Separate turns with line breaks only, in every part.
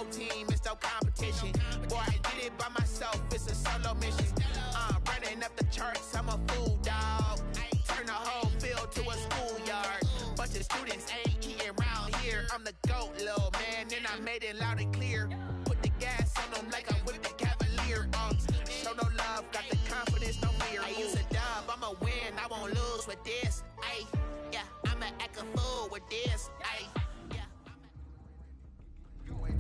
whole team, it's no competition. Boy, I did it by myself, it's a solo mission. Running up the charts, I'm a fool, dog. Turn the whole field to a schoolyard. Bunch of students ain't eating round here. I'm the GOAT, little man, and I made it loud and clear. Put the gas on them like I'm with the Cavalier. Show no love, got the confidence, no fear. I use a dub, I'ma win, I won't lose with this. Ay, yeah, I'ma act a fool with this. Ay.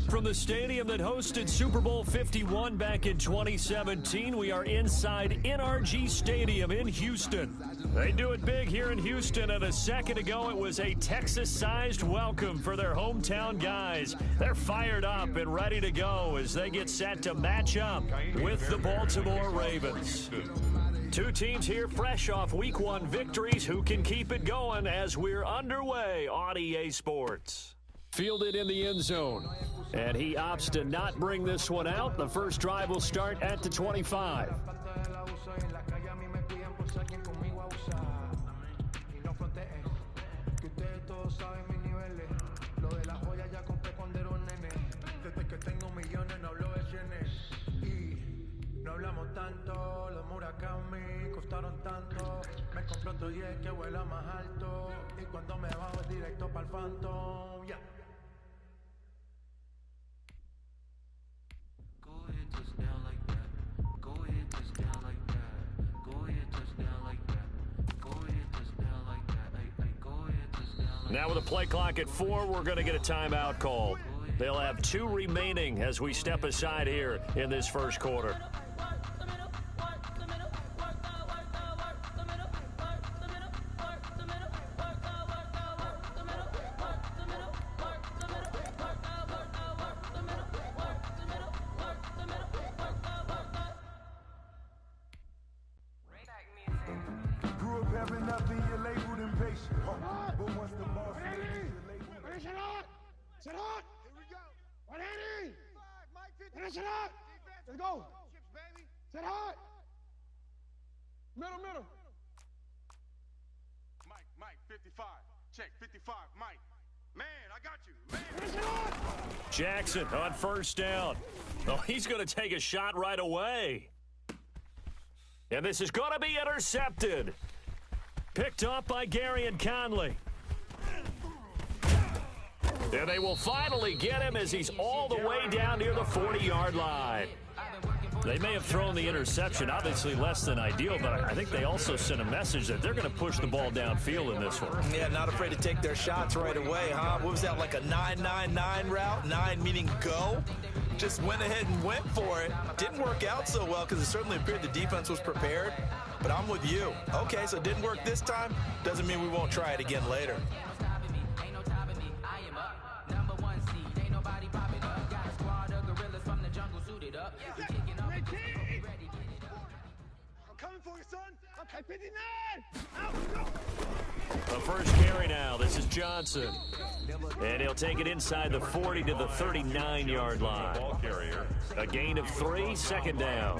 From the stadium that hosted Super Bowl 51 back in 2017, we are inside NRG Stadium in Houston. They do it big here in Houston, and a second ago it was a Texas-sized welcome for their hometown guys. They're fired up and ready to go as they get set to match up with the Baltimore Ravens. Two teams here fresh off Week 1 victories. Who can keep it going as we're underway on EA Sports? Fielded in the end zone. And he opts to not bring this one out. The first drive will start at the 25. Now with a play clock at 4, we're going to get a timeout call. They'll have 2 remaining as we step aside here in this first quarter.
Let's go. Set high. Middle.
Mike, 55. Check, 55, Mike. Man, I got you. Man.
Jackson on first down. Oh, he's going to take a shot right away. And this is going to be intercepted. Picked up by Gary and Conley. And they will finally get him as he's all the way down near the 40-yard line. They may have thrown the interception, obviously less than ideal, but I think they also sent a message that they're going to push the ball downfield in this one.
Yeah, not afraid to take their shots right away, huh? What was that, like a 9-9-9 route? 9 meaning go? Just went ahead and went for it. Didn't work out so well because it certainly appeared the defense was prepared, but I'm with you. Okay, so it didn't work this time. Doesn't mean we won't try it again later.
Okay, 59!
The first carry now. This is Johnson. And he'll take it inside the 40 to the 39-yard line. A gain of 3, second down.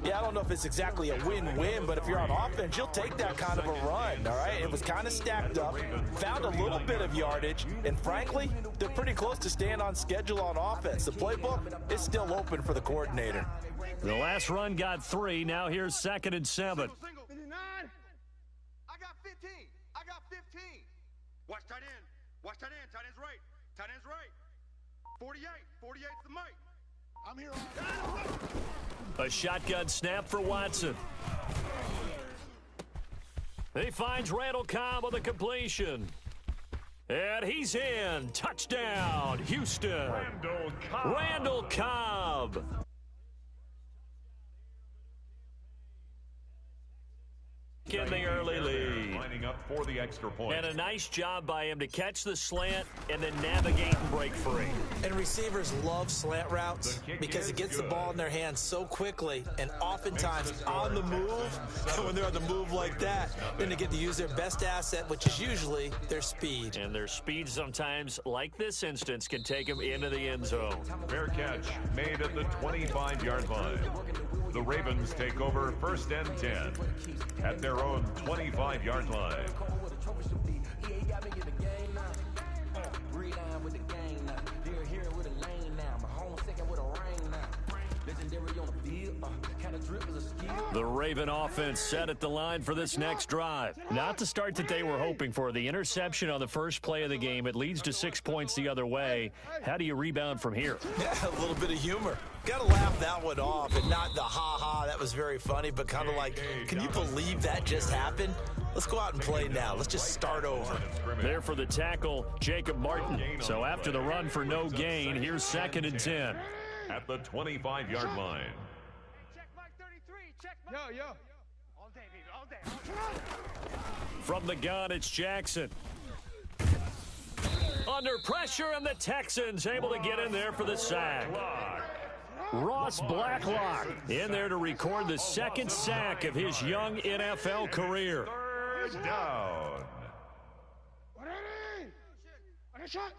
Yeah, I don't know if it's exactly a win-win, but if you're on offense, you'll take that kind of a run, all right? It was kind of stacked up, found a little bit of yardage, and frankly, they're pretty close to staying on schedule on offense. The playbook is still open for the coordinator.
The last run got 3. Now here's 2nd and 7.
59.
I got 15. I got 15. Watch tight end. Watch tight end. Tight end's right. Tight end's right. 48. 48's the Mike.
I'm here all
A shotgun snap for Watson. He finds Randall Cobb on the completion. And he's in. Touchdown, Houston. Randall Cobb. In the early lead.
Lining up for the extra point.
And a nice job by him to catch the slant and then navigate and break free.
And receivers love slant routes because it gets the ball in their hands so quickly and oftentimes on the move. And when they're on the move like that, then they get to use their best asset, which is usually their speed.
And their speed sometimes, like this instance, can take them into the end zone.
Fair catch made at the 25-yard line. The Ravens take over 1st and 10 at their own 25-yard line.
The Raven offense set at the line for this next drive. Not the start that they were hoping for. The interception on the first play of the game. It leads to 6 points the other way. How do you rebound from here?
Yeah, a little bit of humor. Got to laugh that one off, and not the ha-ha, that was very funny, but kind of like, can you believe that just happened? Let's go out and play now. Let's just start over.
There for the tackle, Jacob Martin. So after the run for no gain, here's 2nd and 10.
At the 25-yard line.
Check Mike 33. Check Mike. Yo. All day, baby. All day.
From the gun, it's Jackson. Under pressure, and the Texans able to get in there for the sack. Ross Blacklock in there to record the 2nd sack of his young NFL career.
3rd down.
Shot.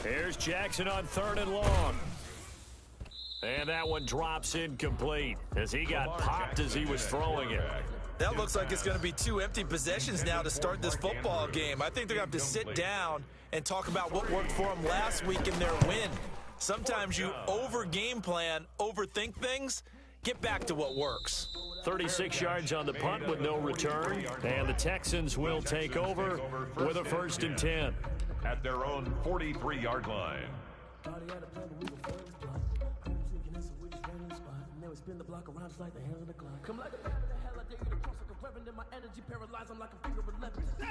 Here's Jackson on 3rd and long. And that one drops incomplete as he got popped as he was throwing it.
That looks like it's going to be 2 empty possessions now to start this football game. I think they're going to have to sit down and talk about what worked for them last week in their win. Sometimes you over-game plan, overthink things, get back to what works.
36 yards on the punt with no return, and the Texans will take over with a 1st and 10.
At their own 43-yard line.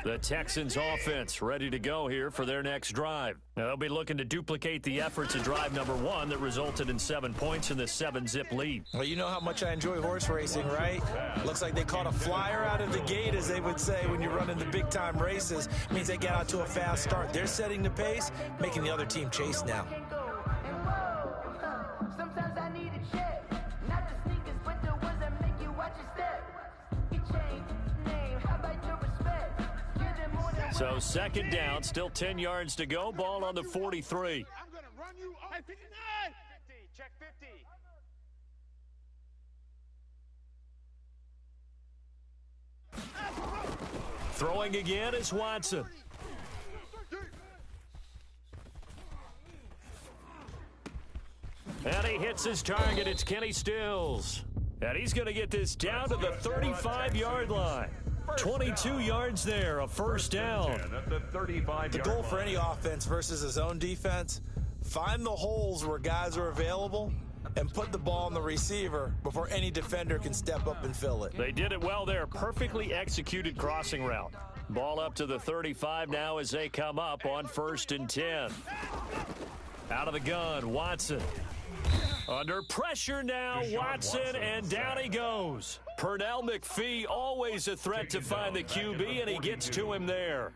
The Texans offense ready to go here for their next drive. They'll be looking to duplicate the efforts in drive number 1 that resulted in 7 points in the 7-zip lead.
Well, you know how much I enjoy horse racing, right? Looks like they caught a flyer out of the gate, as they would say when you're running the big-time races. It means they get out to a fast start. They're setting the pace, making the other team chase now.
Sometimes I need a check, not the sneakers, but the ones that make you watch your step. Your chain, name, how about your respect?
So 2nd down, still 10 yards to go. Ball on the 43.
I'm gonna run you up. 59. 50. Check 50.
Throwing again is Watson. And he hits his target. It's Kenny Stills. And he's going to get this down to the 35-yard line. 22 yards there, a 1st down.
The goal for any offense versus his own defense, find the holes where guys are available and put the ball on the receiver before any defender can step up and fill it.
They did it well there. Perfectly executed crossing route. Ball up to the 35 now as they come up on 1st and 10. Out of the gun, Watson. Under pressure now, Watson, and down he goes. Pernell McPhee, always a threat to find the QB, and he gets to him there.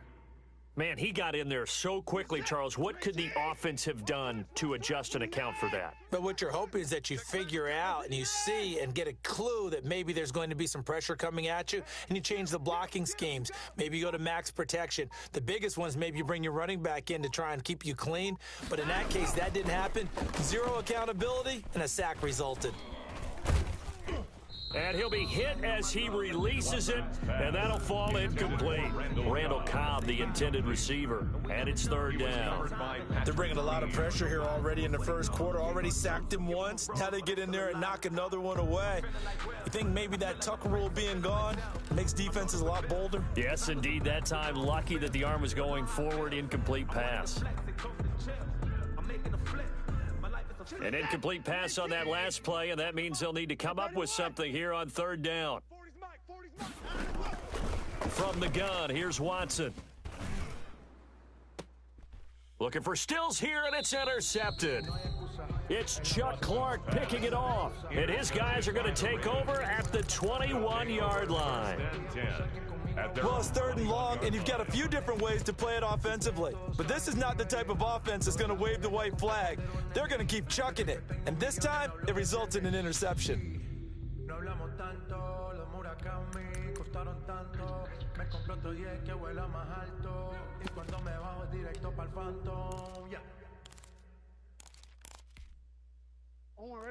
Man, he got in there so quickly, Charles. What could the offense have done to adjust and account for that?
But what you're hoping is that you figure out and you see and get a clue that maybe there's going to be some pressure coming at you, and you change the blocking schemes. Maybe you go to max protection. The biggest one is maybe you bring your running back in to try and keep you clean. But in that case, that didn't happen. 0 accountability, and a sack resulted.
And he'll be hit as he releases it, and that'll fall incomplete. Randall Cobb, the intended receiver, and it's 3rd down.
They're bringing a lot of pressure here already in the 1st quarter. Already sacked him once. Now they get in there and knock another one away. You think maybe that Tucker rule being gone makes defenses a lot bolder?
Yes, indeed. That time, lucky that the arm was going forward. Incomplete pass. An incomplete pass on that last play, and that means they'll need to come up with something here on 3rd down. From the gun, here's Watson. Looking for Stills here, and it's intercepted. It's Chuck Clark picking it off, and his guys are going to take over at the 21-yard line.
Well, it's 3rd and long, and you've got a few different ways to play it offensively. But this is not the type of offense that's going to wave the white flag. They're going to keep chucking it. And this time, it results in an interception.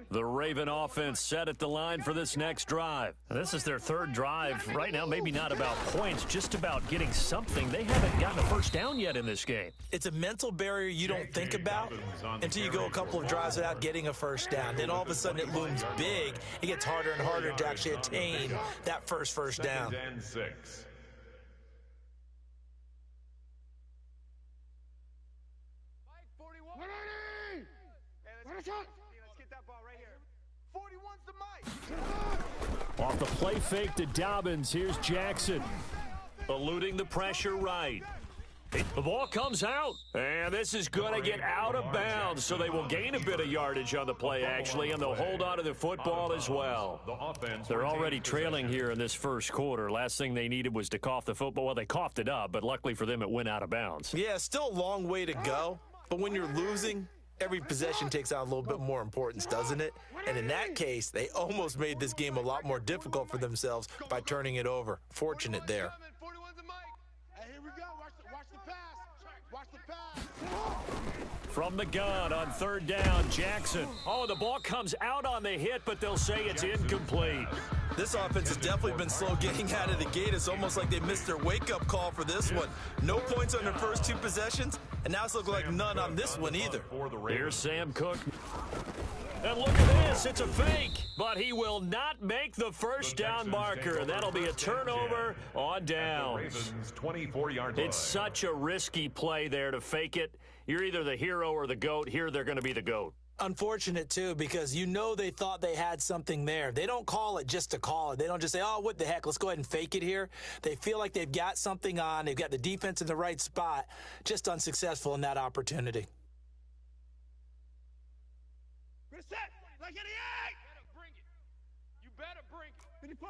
The Raven offense set at the line for this next drive.
This is their third drive. Right now, maybe not about points, just about getting something. They haven't gotten a first down yet in this game.
It's a mental barrier you don't think about until you go a couple of drives without getting a first down. Then all of a sudden it looms big. It gets harder and harder to actually attain that first down.
2nd and 6.
Let's get that ball right here. 41's the mic.
Off the play fake to Dobbins, here's Jackson. Eluding the pressure right. The ball comes out, and this is going to get out of bounds, so they will gain a bit of yardage on the play, actually, and they'll hold on to the football as well. They're already trailing here in this first quarter. Last thing they needed was to cough the football. Well, they coughed it up, but luckily for them, it went out of bounds.
Yeah, still a long way to go, but when you're losing, every possession takes on a little bit more importance, doesn't it? And in that case, they almost made this game a lot more difficult for themselves by turning it over. Fortunate there.
41's the mic. Hey, here we go. Watch the pass. Watch the pass.
From the gun on 3rd down, Jackson. Oh, the ball comes out on the hit, but they'll say it's incomplete.
This offense has definitely been slow getting out of the gate. It's almost like they missed their wake-up call for this one. No points on their first 2 possessions, and now it's looking like none on this one either.
Here's Sam Cook. And look at this, it's a fake, but he will not make the first down marker, and that'll be a turnover on downs.
24-yard line.
It's such a risky play there to fake it. You're either the hero or the GOAT. Here, they're going to be the GOAT.
Unfortunate, too, because you know they thought they had something there. They don't call it just to call it. They don't just say, oh, what the heck, let's go ahead and fake it here. They feel like they've got something on. They've got the defense in the right spot. Just unsuccessful in that opportunity.
Set. Like 88. You better bring it. 54.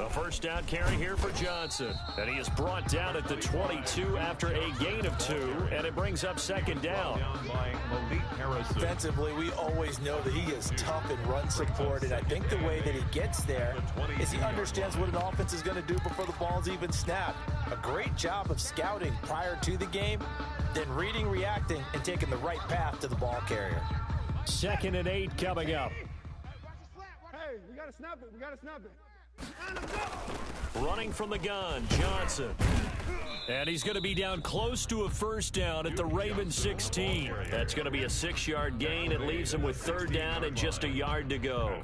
A first down carry here for Johnson. And he is brought down at the 22 after a gain of 2, and it brings up 2nd down.
Defensively, we always know that he is tough in run support, and I think the way that he gets there is he understands what an offense is going to do before the ball's even snapped. A great job of scouting prior to the game, then reading, reacting, and taking the right path to the ball carrier.
2nd and 8 coming up.
Hey, we got to snap it. We got to snap it.
Running from the gun, Johnson. And he's going to be down close to a first down at the Ravens 16. That's going to be a 6-yard gain. It leaves him with 3rd down and just a yard to go.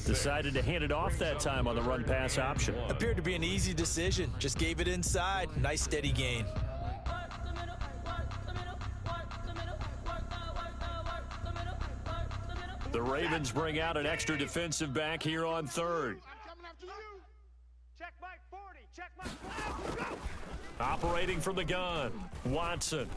Decided to hand it off that time on the run-pass option.
Appeared to be an easy decision. Just gave it inside. Nice steady gain.
The Ravens bring out an extra defensive back here on 3rd.
Check Mike 40. Check Mike 40.
Operating from the gun, Watson.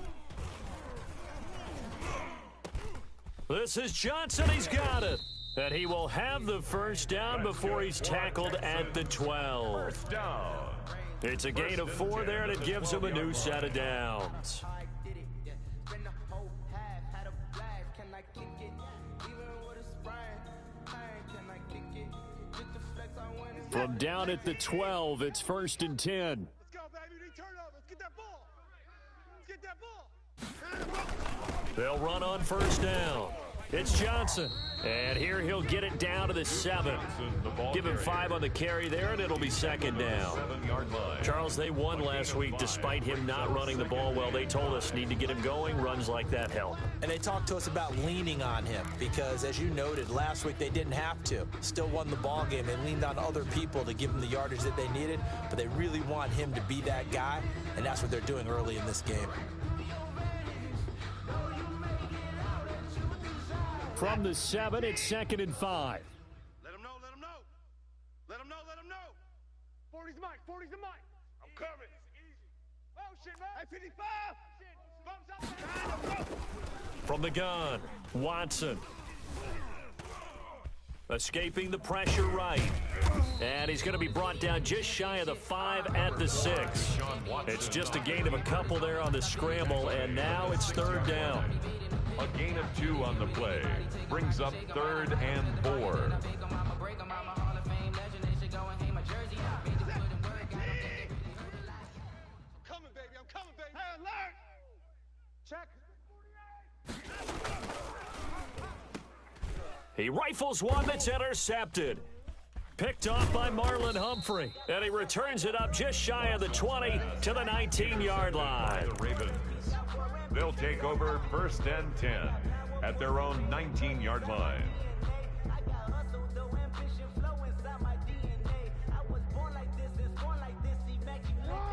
This is Johnson. He's got it. And he will have the first down before he's tackled at the 12.
First down.
It's a gain of 4 there, and it gives him a new set of downs. From down at the 12, it's 1st and 10.
Let's go, baby. We need turnover. Let's get that ball. Let's get that ball.
They'll run on 1st down. It's Johnson. And here he'll get it down to the 7. Give him 5 on the carry there, and it'll be 2nd down. Charles, they won last week despite him not running the ball well. They told us need to get him going. Runs like that help.
And they talked to us about leaning on him because, as you noted, last week they didn't have to. Still won the ball game. They leaned on other people to give them the yardage that they needed, but they really want him to be that guy, and that's what they're doing early in this game.
From the 7, it's 2nd and 5.
Let him know, let him know. Let him know, let him know.
40's the mic. 40's the mic. I'm coming. Motion, man. Hey, 55. Thumbs up.
From the gun, Watson. Escaping the pressure right. And he's going to be brought down just shy of the 5 at the 6. It's just a gain of a couple there on the scramble, and now it's 3rd down.
A gain of 2 on the play. Brings up 3rd and 4.
I'm coming, baby. I'm coming, baby. Hey, alert. Check.
He rifles one that's intercepted. Picked off by Marlon Humphrey. And he returns it up just shy of the 20 to the 19-yard line.
The Ravens. They'll take over 1st and 10 at their own 19-yard line.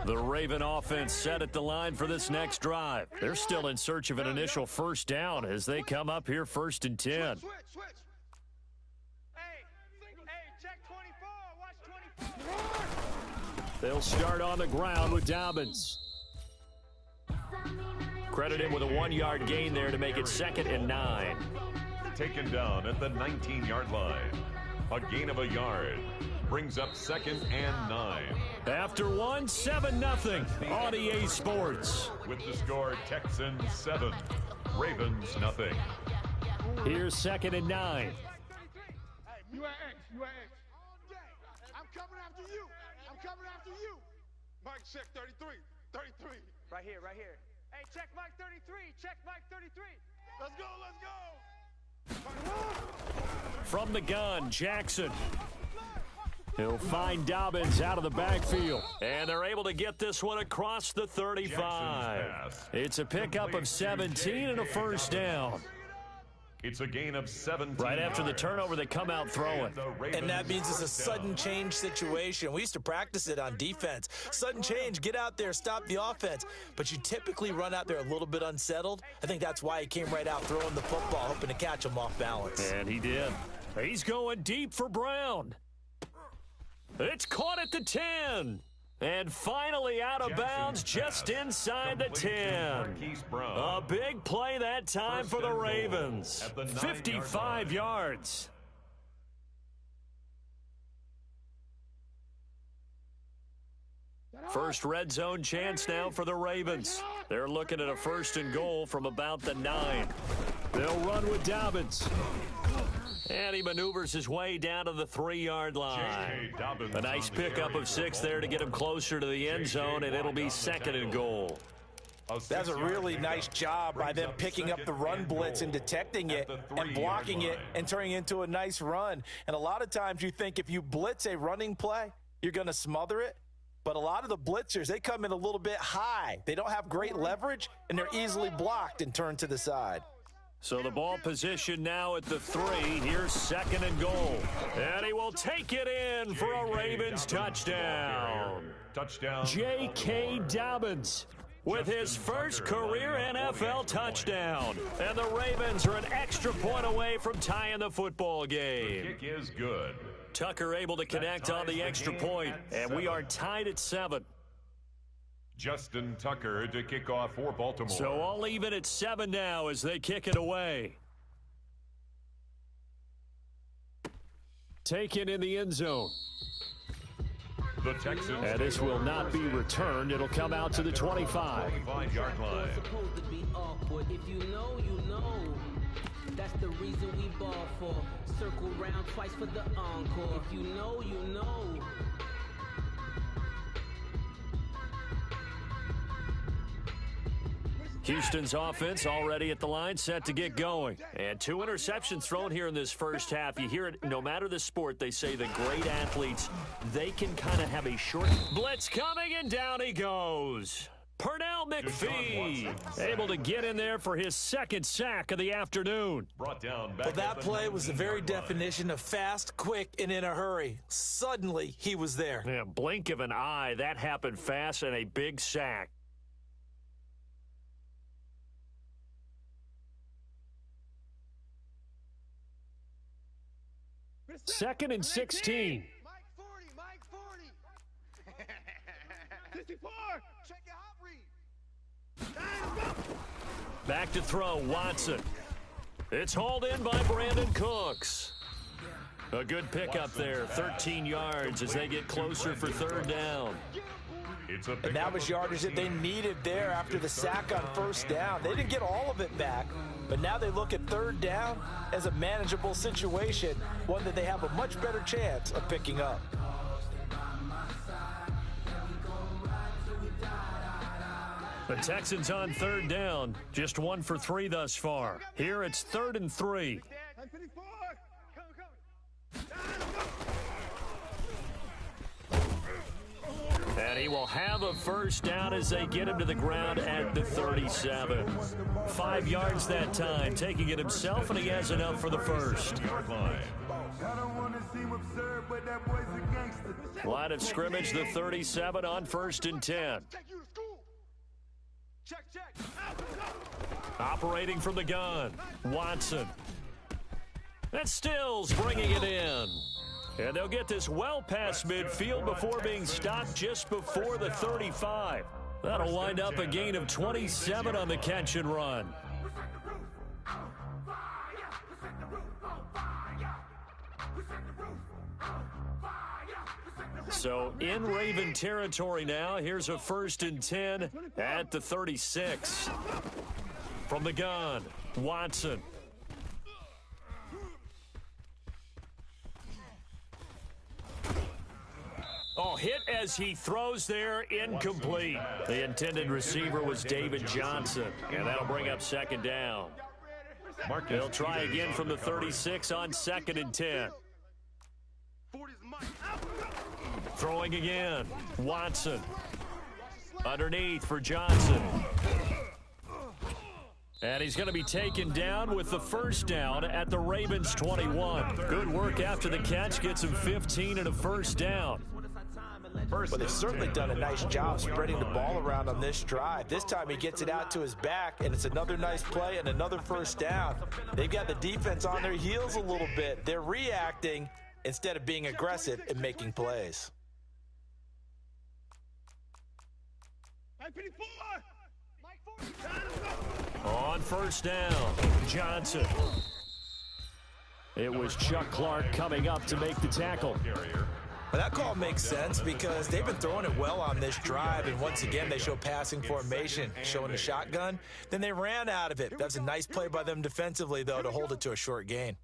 The Raven offense set at the line for this next drive. They're still in search of an initial first down as they come up here 1st and 10.
Switch. Hey, check 24. Watch 24.
They'll start on the ground with Dobbins. Credit him with a 1-yard gain there to make it 2nd and 9.
Taken down at the 19-yard line. A gain of a yard. Brings up 2nd and 9.
After 1, 7-0 on EA Sports.
With the score Texans 7, Ravens nothing.
Here's 2nd and 9.
Hey, you at X. I'm coming after you. Mike, check 33.
Right here. Hey, check Mike 33. Let's go.
From the gun, Jackson. He'll find Dobbins out of the backfield. And they're able to get this one across the 35. It's a pickup of 17 and a first down.
It's a gain of 17.
Right after the turnover, they come out throwing.
And that means it's a sudden change situation. We used to practice it on defense. Sudden change, get out there, stop the offense. But you typically run out there a little bit unsettled. I think that's why he came right out throwing the football, hoping to catch him off balance.
And he did. He's going deep for Brown. It's caught at the 10. And finally out of bounds just inside the 10. A big play that time for the Ravens. 55 yards. First red zone chance now for the Ravens. They're looking at a 1st and goal from about the 9. They'll run with Dobbins. And he maneuvers his way down to the 3-yard line. A nice pickup of 6 there to get him closer to the end zone, and it'll be 2nd and goal.
That's a really nice job by them picking up the run blitz and detecting it and blocking it and turning it into a nice run. And a lot of times you think if you blitz a running play, you're going to smother it. But a lot of the blitzers, they come in a little bit high. They don't have great leverage, and they're easily blocked and turned to the side.
So the ball position now at the 3. Here's 2nd and goal. And he will take it in for a Ravens touchdown. J.K. Dobbins with his first career NFL touchdown. And the Ravens are an extra point away from tying the football game.
The kick is good.
Tucker able to connect on the extra point, and we are tied at 7.
Justin Tucker to kick off for Baltimore.
So all even at 7 now as they kick it away. Taken in the end zone.
The Texans.
And this will not be returned. It'll come out to the 25.
25-yard line.
Supposed to be awkward. If you know, you know. That's the reason we ball for. Circle round twice for the encore. If you know, you know.
Houston's offense already at the line, set to get going. And 2 interceptions thrown here in this first half. You hear it, no matter the sport, they say the great athletes, they can kind of have a short blitz coming, and down he goes. Pernell McPhee able to get in there for his 2nd sack of the afternoon.
Brought down back.
Well, that play was the very definition of fast, quick, and in a hurry. Suddenly, he was there.
Yeah, blink of an eye, that happened fast, and a big sack. Second and 16.
Mike 40. 64. Check your hot read.
Back to throw, Watson. It's hauled in by Brandon Cooks. A good pickup there, 13 yards as they get closer for 3rd down.
And that was yardage that they needed there after the sack on 1st down. They didn't get all of it back, but now they look at 3rd down as a manageable situation, one that they have a much better chance of picking up.
The Texans on 3rd down, just 1 for 3 thus far. Here it's 3rd and 3. will have a first down as they get him to the ground at the 37. 5 yards that time, taking it himself, and he has enough for the first. Line of scrimmage, the 37 on 1st and 10. Operating from the gun, Watson. That's Stills bringing it in. And they'll get this well past midfield before being stopped just before the 35. That'll wind up a gain of 27 on the catch and run. So in Raven territory now. Here's a 1st and 10 at the 36. From the gun, Watson. Oh, hit as he throws there, incomplete. The intended receiver was David Johnson, and that'll bring up 2nd down. They'll try again from the 36 on 2nd and 10. Throwing again, Watson. Underneath for Johnson. And he's going to be taken down with the first down at the Ravens 21. Good work after the catch, gets him 15 and a first down.
But they've certainly done a nice job spreading the ball around on this drive. This time he gets it out to his back, and it's another nice play and another first down. They've got the defense on their heels a little bit. They're reacting instead of being aggressive and making plays.
On first down, Johnson. It was Chuck Clark coming up to make the tackle.
Well, that call makes sense because they've been throwing it well on this drive, and once again they show passing formation, showing the shotgun. Then they ran out of it. That's a nice play by them defensively, though, to hold it to a short gain.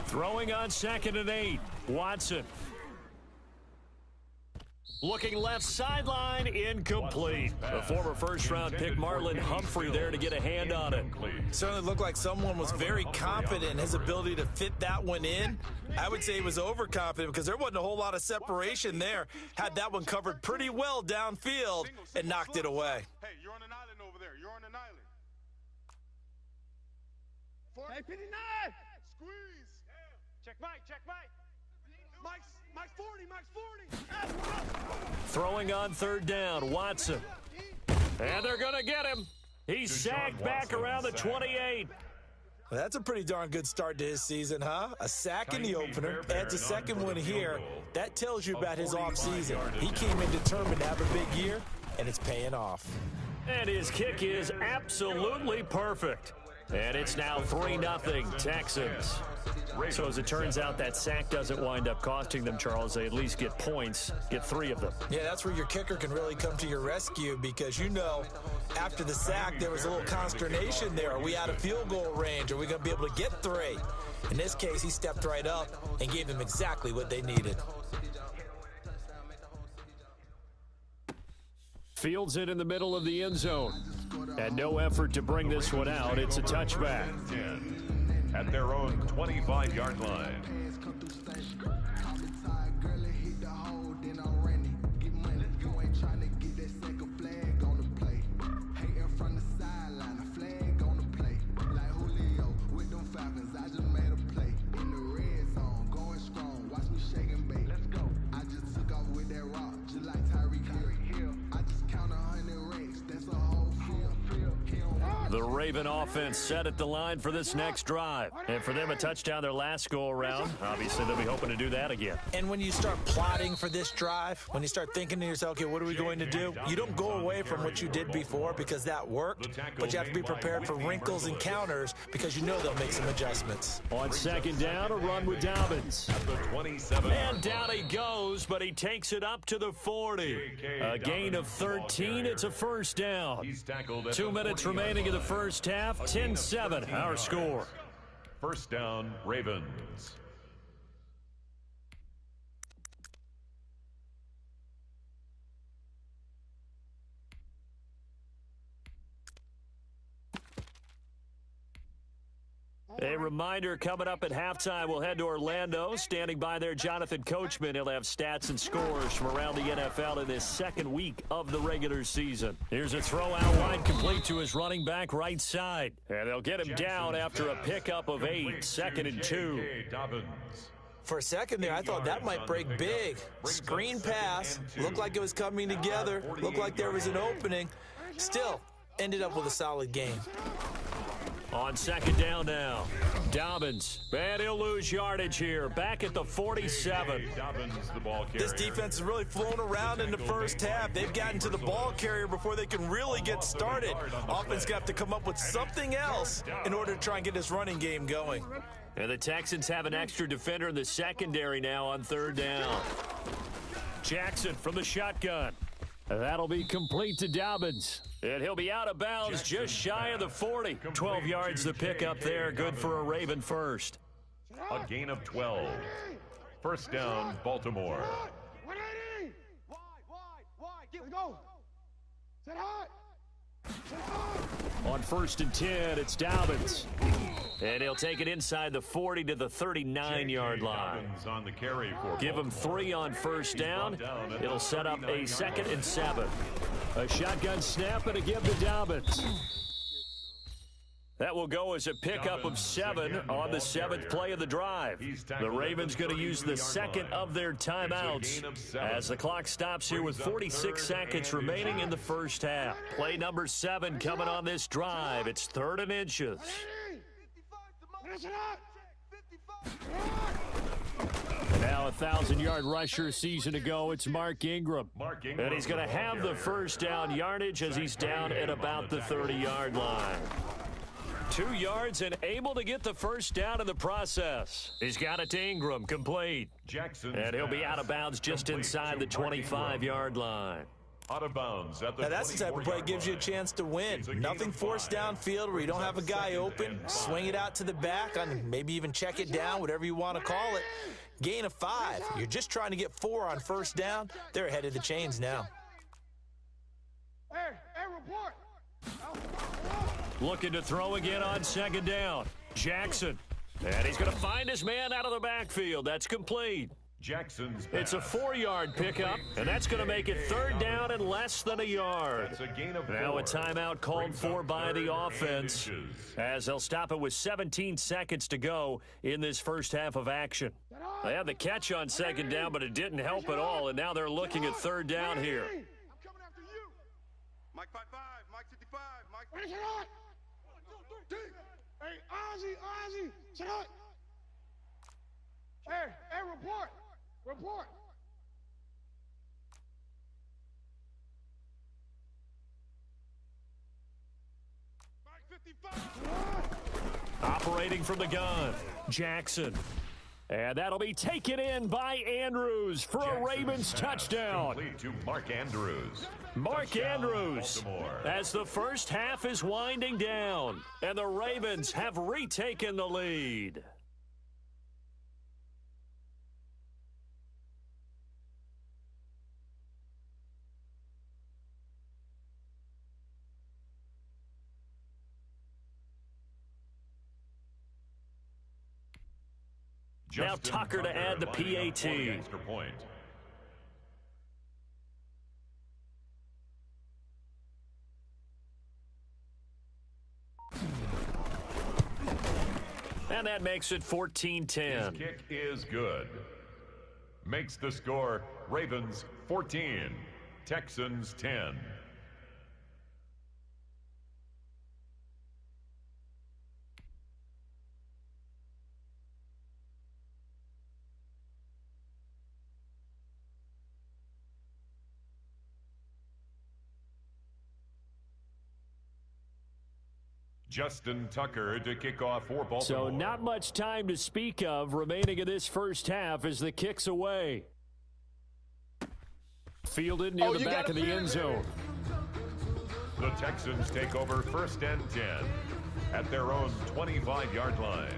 Throwing on 2nd and 8, Watson. Looking left sideline, incomplete. The former first-round pick Marlon Humphrey there to get a hand on it.
Certainly looked like someone was very confident in his ability to fit that one in. I would say he was overconfident because there wasn't a whole lot of separation there. Had that one covered pretty well downfield and knocked it away.
Hey, you're on an island over there. You're on an island.
Hey, 59! Squeeze! Check Mike, check Mike! Mike's 40, Mike's 40!
Throwing on 3rd down, Watson. And they're going to get him. He's sacked back around the 28.
Well, that's a pretty darn good start to his season, huh? A sack in the opener, adds a second one here. That tells you about his offseason. He came in determined to have a big year, and it's paying off.
And his kick is absolutely perfect. And it's now 3-0 Texans. So as it turns out, that sack doesn't wind up costing them, Charles. They at least get points, get 3 of them.
Yeah, that's where your kicker can really come to your rescue because, you know, after the sack, there was a little consternation there. Are we out of field goal range? Are we going to be able to get 3? In this case, he stepped right up and gave them exactly what they needed.
Fields it in the middle of the end zone. And no effort to bring this one out. It's a touchback.
At their own 25-yard line.
The Raven offense set at the line for this next drive. And for them, a touchdown their last go-around. Obviously, they'll be hoping to do that again.
And when you start plotting for this drive, when you start thinking to yourself, okay, what are we going to do? You don't go away from what you did before because that worked, but you have to be prepared for wrinkles and counters because you know they'll make some adjustments.
On 2nd down, a run with Dobbins. And down he goes, but he takes it up to the 40. A gain of 13. It's a first down. 2 minutes remaining in the first half. 10-7, our score.
First down, Ravens.
A reminder, coming up at halftime, we'll head to Orlando. Standing by there, Jonathan Coachman. He'll have stats and scores from around the NFL in this second week of the regular season. Here's a throw out wide, complete to his running back right side. And they'll get him down after a pickup of 8, 2nd and 2.
For a second there, I thought that might break big. Screen pass. Looked like it was coming together. Looked like there was an opening. Still, ended up with a solid game.
On 2nd down now, Dobbins, and he'll lose yardage here, back at the 47.
This defense has really flown around in the first half. They've gotten to the ball carrier before they can really get started. Offense got to come up with something else in order to try and get this running game going.
And the Texans have an extra defender in the secondary now on 3rd down. Jackson from the shotgun. That'll be complete to Dobbins. And he'll be out of bounds just shy of the 40. 12 yards to pick up there. Good for a Raven first.
A gain of 12. First down, Baltimore.
180. Wide. Let's go. Set high.
On 1st and 10, it's Dobbins. And he'll take it inside the 40 to the 39-yard line.
On the carry for
Give him 3 on 1st down. It'll set up a 2nd and 7. A shotgun snap and a give to Dobbins. That will go as a pickup of 7 on the 7th play of the drive. The Ravens going to use the 2nd of their timeouts as the clock stops here with 46 seconds remaining in the first half. Play number 7 coming on this drive. It's 3rd and inches. And now a 1,000-yard rusher a season ago. It's Mark Ingram. And he's going to have the first down yardage as he's down at about the 30-yard line. 2 yards and able to get the first down in the process. He's got it to Ingram, complete. And he'll be out of bounds just inside the 25-yard line.
Out of bounds at the
now that's the type of play that gives you a chance to win. Nothing forced downfield where you don't have a guy open. Swing it out to the back, on maybe even check it down, whatever you want to call it. Gain of 5. You're just trying to get 4 on 1st down. They're ahead of the chains now.
Hey, report.
Looking to throw again on 2nd down. Jackson. And he's going to find his man out of the backfield. That's complete.
Jackson's pass.
It's a 4-yard pickup, and that's going to make it 3rd down and less than a yard.
That's a gain of 4.
Now a timeout called for by the offense as they'll stop it with 17 seconds to go in this first half of action. They had the catch on 2nd down, but it didn't help at all, and now they're looking at 3rd down here.
I'm coming after you.
Mike 5-5, Mike 55, Mike.
Ready, set high. 1, 2, 3. Hey, Ozzy, set high. Hey, report. Mike 55.
Operating from the gun, Jackson. And that'll be taken in by Andrews for a Ravens touchdown.
Complete to Mark Andrews.
Mark Andrews, as the first half is winding down, and the Ravens have retaken the lead. Now Tucker to add the PAT.
Extra point.
And that makes it 14-10.
His kick is good. Makes the score Ravens 14, Texans 10. Justin Tucker to kick off for Baltimore.
So not much time to speak of remaining in this first half as the kick's away. Fielded near the back of the end zone.
The Texans take over 1st and 10 at their own 25-yard line.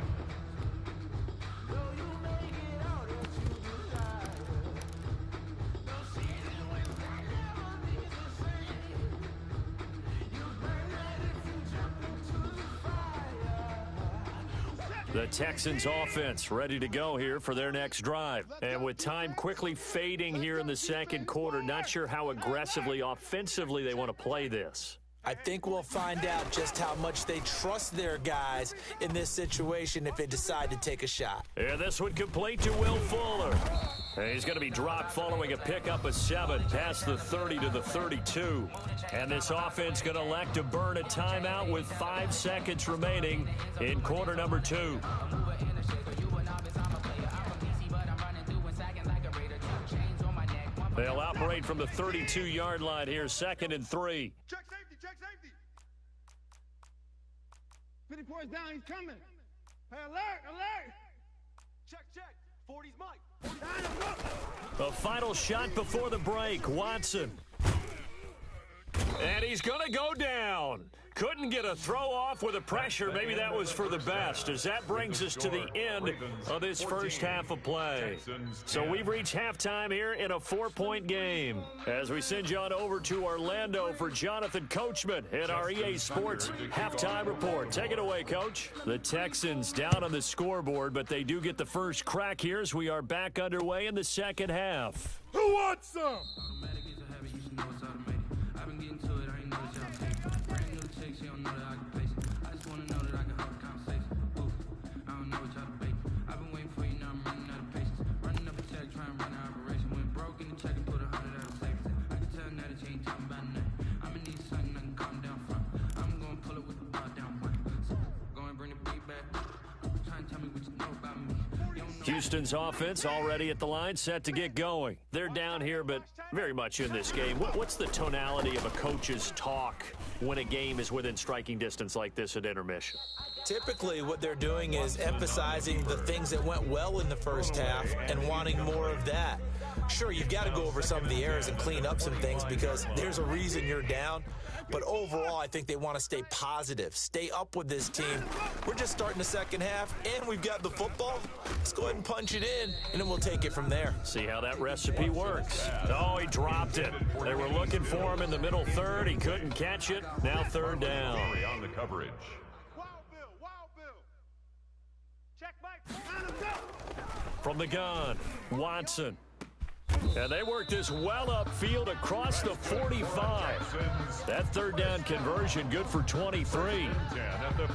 The Texans offense ready to go here for their next drive. And with time quickly fading here in the second quarter, not sure how aggressively offensively they want to play this.
I think we'll find out just how much they trust their guys in this situation if they decide to take a shot.
And this one complete to Will Fuller. And he's going to be dropped following a pickup of 7 past the 30 to the 32. And this offense going to elect to burn a timeout with 5 seconds remaining in quarter number 2. They'll operate from the 32-yard line here, 2nd and 3.
Check safety, check safety.
50 points down, he's coming. Hey, alert, alert.
Check, check. 40's Mike.
The final shot before the break, Watson. And he's going to go down. Couldn't get a throw off with the pressure. Maybe that was for the best, as that brings us to the end of this first half of play. So we've reached halftime here in a 4-point game. As we send you on over to Orlando for Jonathan Coachman in our EA Sports halftime report. Take it away, Coach. The Texans down on the scoreboard, but they do get the first crack here as we are back underway in the second half.
Who wants some?
Houston's offense already at the line, set to get going. They're down here, but very much in this game. What's the tonality of a coach's talk when a game is within striking distance like this at intermission?
Typically, what they're doing is emphasizing the things that went well in the first half and wanting more of that. Sure, you've got to go over some of the errors and clean up some things because there's a reason you're down. But overall, I think they want to stay positive, stay up with this team. We're just starting the second half, and we've got the football. Let's go ahead and punch it in, and then we'll take it from there.
See how that recipe works. Oh, he dropped it. They were looking for him in the middle third. He couldn't catch it. Now third down.
On the coverage.
Wild Bill. Check Mike.
From the gun, Watson. And they work this well upfield across the 45. That third down conversion good for 23.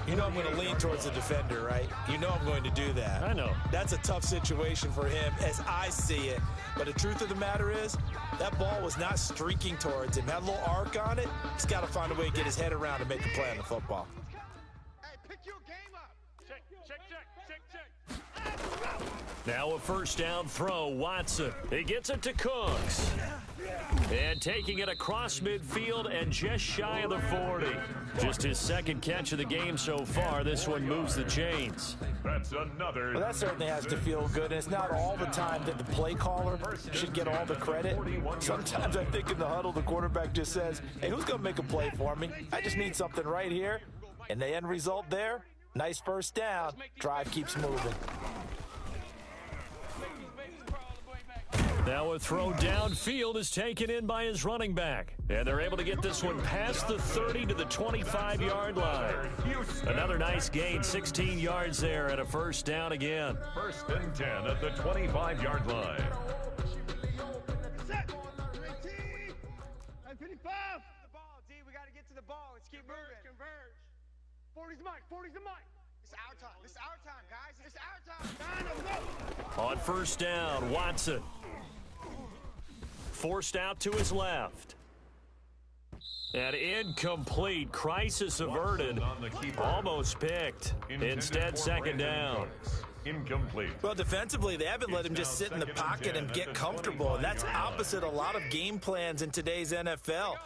You know I'm going to lean towards the defender, right? You know I'm going to do that.
I know.
That's a tough situation for him as I see it. But the truth of the matter is, that ball was not streaking towards him. Had a little arc on it. He's got to find a way to get his head around and make a play on the football.
Hey, pick your game up. Check.
Now a first down throw, Watson. He gets it to Cooks. And taking it across midfield and just shy of the 40. Just his second catch of the game so far. This one moves the chains.
That's another.
Well, that certainly has to feel good. And it's not all the time that the play caller should get all the credit. Sometimes I think in the huddle, the quarterback just says, hey, who's going to make a play for me? I just need something right here. And the end result there, nice first down. Drive keeps moving.
Now a throw downfield is taken in by his running back. And they're able to get this one past the 30 to the 25-yard line. Another nice gain, 16 yards there and a first down again.
1st and 10 at the 25-yard line.
Set. 18. And 55.
The ball, D. We got to get to the ball. Let's keep moving.
Converge. 40's the mic.
It's our time. It's our time, guys. It's our time.
On first down, Watson. Forced out to his left. And incomplete. Crisis averted. Almost picked. Instead, second down.
Incomplete.
Well, defensively, they haven't let him just sit in the pocket and get comfortable. And that's opposite a lot of game plans in today's NFL.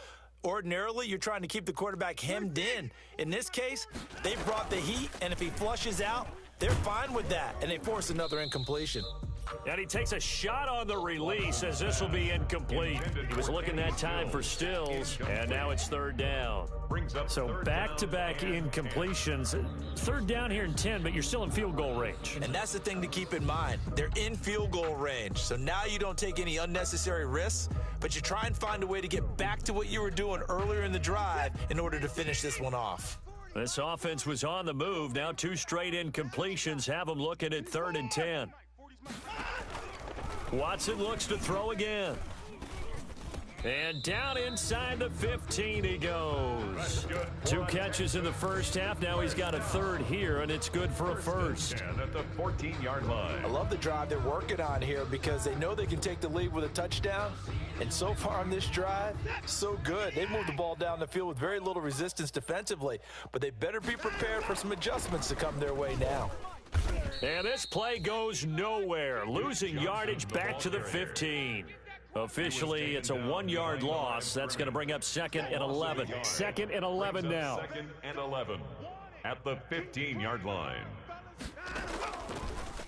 Ordinarily, you're trying to keep the quarterback hemmed in. In this case, they brought the heat, and if he flushes out, they're fine with that, and they force another incompletion.
And he takes a shot on the release as this will be incomplete. He was looking that time for Stills, and now it's third down. So back-to-back incompletions. Third down here in 10, but you're still in field goal range.
And that's the thing to keep in mind. They're in field goal range, so now you don't take any unnecessary risks, but you try and find a way to get back to what you were doing earlier in the drive in order to finish this one off.
This offense was on the move. Now 2 straight incompletions have them looking at 3rd and 10. Watson looks to throw again. And down inside the 15 he goes. 2 catches in the first half. Now he's got a 3rd here, and it's good for a first.
At the 14-yard line.
I love the drive they're working on here because they know they can take the lead with a touchdown. And so far on this drive, so good. They moved the ball down the field with very little resistance defensively, but they better be prepared for some adjustments to come their way now.
And this play goes nowhere, losing yardage back to the 15. Officially, it's a 1-yard loss. That's going to bring up 2nd and 11. 2nd and 11 now.
2nd and 11 at the 15-yard line.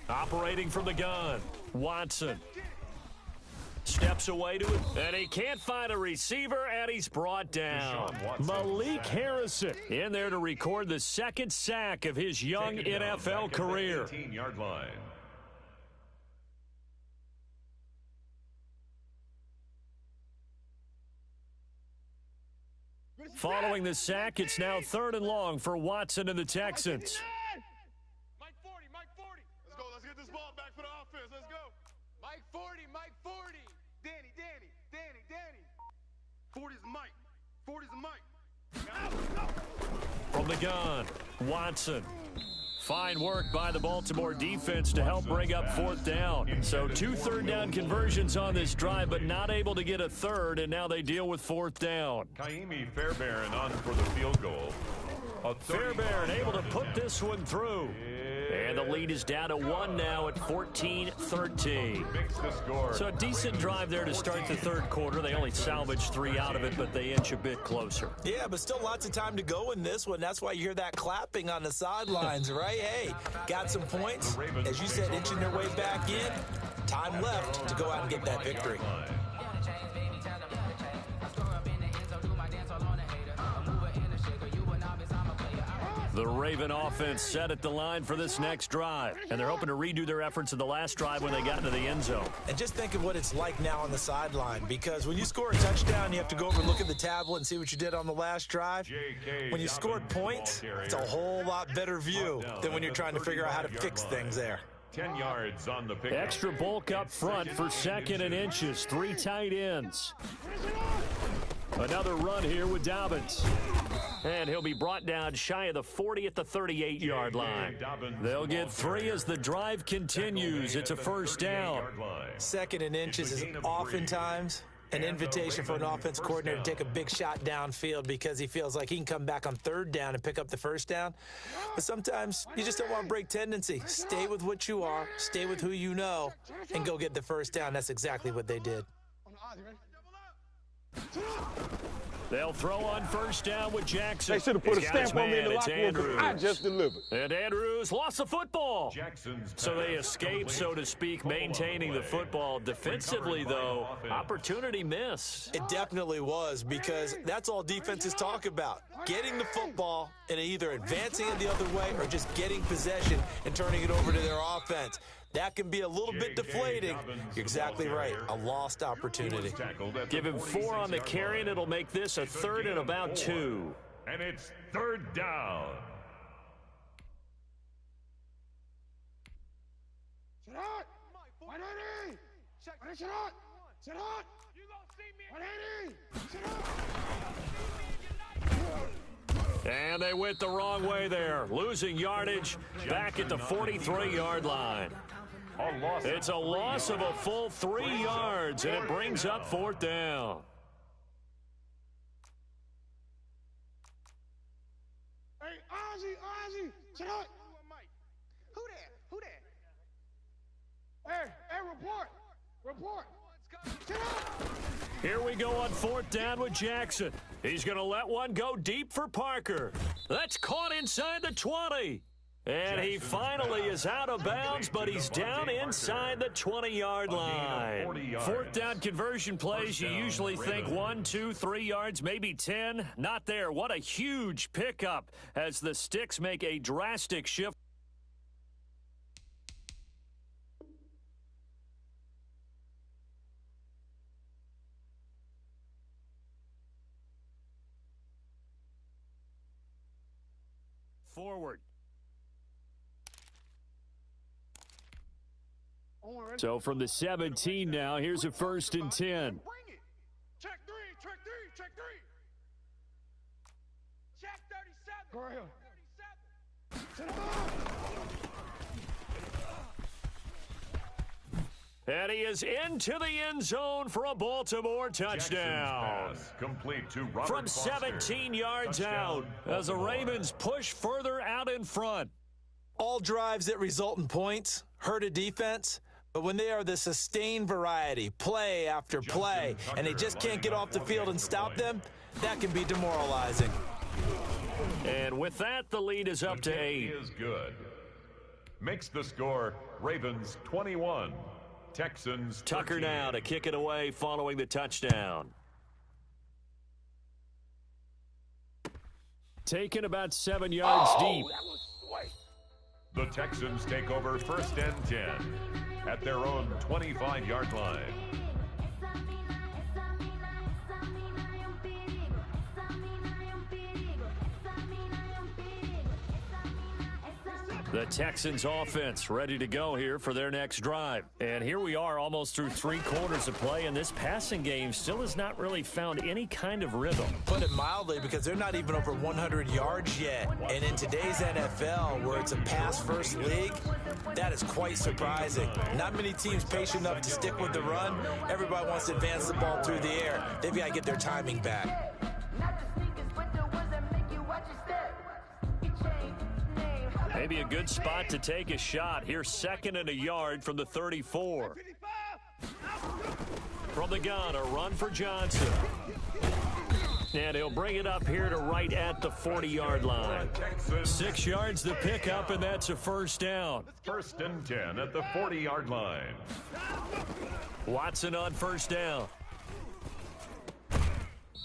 Operating from the gun, Watson. Steps away to it, and he can't find a receiver, and he's brought down. Malik Harrison in there to record the 2nd sack of his young NFL career.
18-yard line.
Following the sack, it's now 3rd and long for Watson and the Texans.
Mike 40, Mike 40. Let's go. Let's get this ball back for the offense. Let's go. Mike 40, Mike 40. Danny.
40's Mike. 40's Mike.
From the gun, Watson. Fine work by the Baltimore defense to help bring up 4th down. So 2 third-down conversions on this drive, but not able to get a 3rd, and now they deal with 4th down.
Kaimi Fairbairn on for the field goal.
Fairbairn able to put this one through. And the lead is down to 1 now at 14-13.
Makes the score.
So a decent drive there to start the 3rd quarter. They only salvaged 3 out of it, but they inch a bit closer.
Yeah, but still lots of time to go in this one. That's why you hear that clapping on the sidelines, right? Hey, got some points. As you said, inching their way back in. Time left to go out and get that victory.
The Raven offense set at the line for this next drive, and they're hoping to redo their efforts in the last drive when they got into the end zone.
And just think of what it's like now on the sideline, because when you score a touchdown, you have to go over and look at the tablet and see what you did on the last drive. When you scored points, it's a whole lot better view than when you're trying to figure out how to fix things there.
10 yards on the pick.
Extra bulk up front for 2nd and inches. 3 tight ends. Another run here with Dobbins. And he'll be brought down shy of the 40 at the 38-yard line. They'll get 3 as the drive continues. It's a first down.
2nd and inches is oftentimes an invitation for an offense coordinator to take a big shot downfield because he feels like he can come back on 3rd down and pick up the first down. But sometimes you just don't want to break tendency. Stay with what you are, stay with who you know, and go get the first down. That's exactly what they did.
They'll throw on first down with Jackson.
They should have put a stamp on me in the locker room. I just delivered.
And Andrews lost the football.
Jackson's
So they escape, so to speak, maintaining the football. Defensively, though, opportunity missed.
It definitely was, because that's all defenses talk about. Getting the football and either advancing it the other way or just getting possession and turning it over to their offense. That can be a little bit deflating. You're exactly right. A lost opportunity.
Give him 4 on the carry, and it'll make this a 3rd and about 2.
And it's 3rd down.
Sit out. 180. Sit out. Sit out. You gonna see me? 180. Sit out.
And they went the wrong way there, losing yardage back at the 43-yard line. It's a loss of a full 3 yards, and it brings up 4th down.
Hey, Ozzy, sit out.
Who that?
Hey, report. Sit out.
Here we go on 4th down with Jackson. He's going to let one go deep for Parker. That's caught inside the 20. And he finally is out of bounds, but he's down inside the 20-yard line. 4th down conversion plays, you usually think 1, 2, 3 yards, maybe 10. Not there. What a huge pickup as the Sticks make a drastic shift. forward. So from the 17 now, here's a 1st and 10.
Bring it. Check three, check three, check three. Check 37. Go ahead. 37.
And he is into the end zone for a Baltimore touchdown.
Pass complete to Robert
From
Foster.
17 yards
Touchdown,
out as the
Baltimore.
Ravens push further out in front.
All drives that result in points hurt a defense, but when they are the sustained variety, play after play, and they just can't get off the field and stop them, that can be demoralizing.
And with that, the lead is up to 8.
Is good. Makes the score Ravens 21, Texans 13.
Tucker now to kick it away following the touchdown. Taken about 7 yards deep.
The Texans take over 1st and 10 at their own 25-yard line.
The Texans offense ready to go here for their next drive. And here we are almost through 3 quarters of play, and this passing game still has not really found any kind of rhythm.
Put it mildly, because they're not even over 100 yards yet. And in today's NFL, where it's a pass-first league, that is quite surprising. Not many teams patient enough to stick with the run. Everybody wants to advance the ball through the air. They've got to get their timing back.
Maybe a good spot to take a shot. Here's 2nd and a yard from the 34. From the gun, a run for Johnson. And he'll bring it up here to right at the 40-yard line. 6 yards the pickup, and that's a 1st down.
1st and 10 at the 40-yard line.
Watson on 1st down.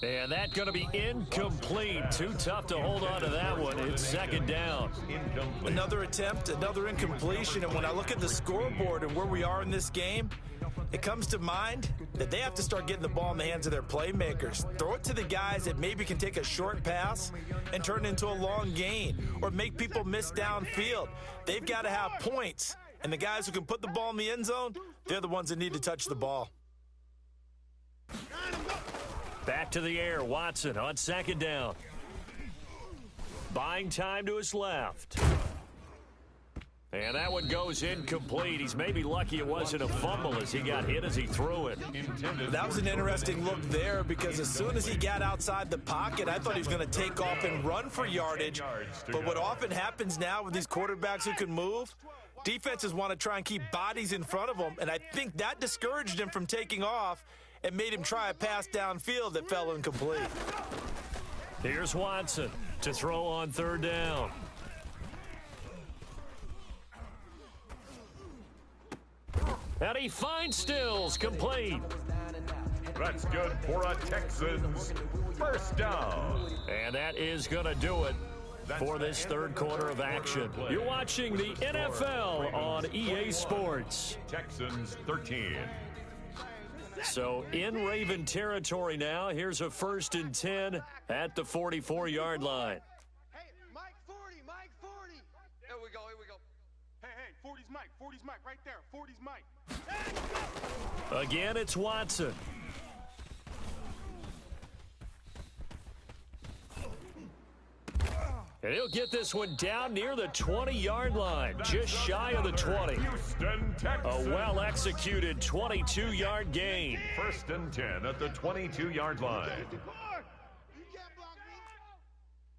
And that's going to be incomplete. Too tough to hold on to that one. It's 2nd down.
Incomplete.
Another attempt, another incompletion. And when I look at the scoreboard and where we are in this game, it comes to mind that they have to start getting the ball in the hands of their playmakers. Throw it to the guys that maybe can take a short pass and turn it into a long gain or make people miss downfield. They've got to have points. And the guys who can put the ball in the end zone, they're the ones that need to touch the ball.
Back to the air, Watson on 2nd down. Buying time to his left. And that one goes incomplete. He's maybe lucky it wasn't a fumble as he got hit as he threw it.
That was an interesting look there, because as soon as he got outside the pocket, I thought he was going to take off and run for yardage. But what often happens now with these quarterbacks who can move, defenses want to try and keep bodies in front of them, and I think that discouraged him from taking off and made him try a pass downfield that fell incomplete.
Here's Watson to throw on 3rd down. And he finds Stills, complete.
That's good for a Texans 1st down.
And that is going to do it for this 3rd quarter of action. You're watching the NFL on EA Sports.
Texans 13.
So in Raven territory now. Here's a 1st and 10 at the 44-yard line.
Hey, Mike 40, Mike 40. Here we go, here we go. Hey, 40's Mike, right there. 40's Mike.
Again, it's Watson. And he'll get this one down near the 20-yard line, just shy of the 20.
Houston, Texans.
A well-executed 22-yard gain.
1st and 10 at the 22-yard line.